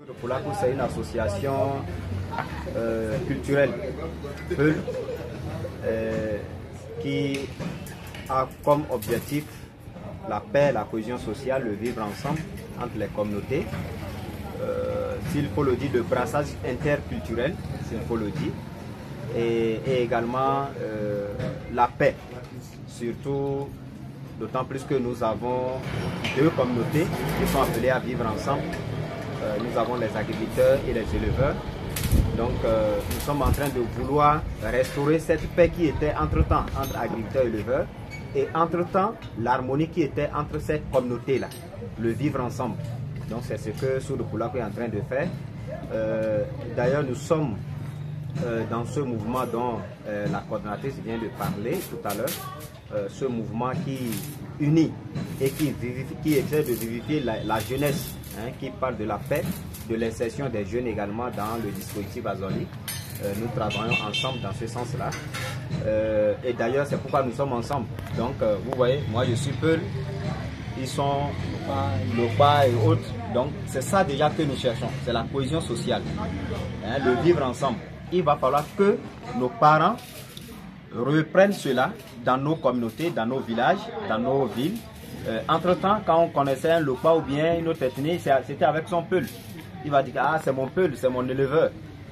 Le Polaco, c'est une association culturelle Peul, qui a comme objectif la paix, la cohésion sociale, le vivre ensemble entre les communautés. S'il faut le dire, le brassage interculturel, s'il faut le dire, et également la paix, surtout d'autant plus que nous avons deux communautés qui sont appelées à vivre ensemble. Nous avons les agriculteurs et les éleveurs. Donc nous sommes en train de vouloir restaurer cette paix qui était entre-temps entre agriculteurs et éleveurs, et entre-temps l'harmonie qui était entre ces communautés-là, le vivre ensemble. Donc c'est ce que Sourd Polaco est en train de faire. D'ailleurs nous sommes dans ce mouvement dont la coordonnatrice vient de parler tout à l'heure, ce mouvement qui unit et qui essaie de vivifier la jeunesse, hein, qui parle de la paix, de l'insertion des jeunes également dans le dispositif Azoli. Nous travaillons ensemble dans ce sens-là. Et d'ailleurs, c'est pourquoi nous sommes ensemble. Donc, vous voyez, moi je suis Peul, ils sont Lopa et autres. Donc, c'est ça déjà que nous cherchons, c'est la cohésion sociale, hein, le vivre ensemble. Il va falloir que nos parents reprennent cela dans nos communautés, dans nos villages, dans nos villes. Entre-temps, quand on connaissait un Lopa ou bien une autre ethnie, c'était avec son Peul. Il va dire, ah, c'est mon Peul, c'est mon éleveur.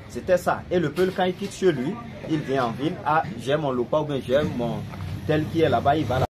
C'était ça. Et le Peul, quand il quitte chez lui, il vient en ville, ah, j'ai mon Lopa ou bien j'ai mon tel qui est là-bas, il va là.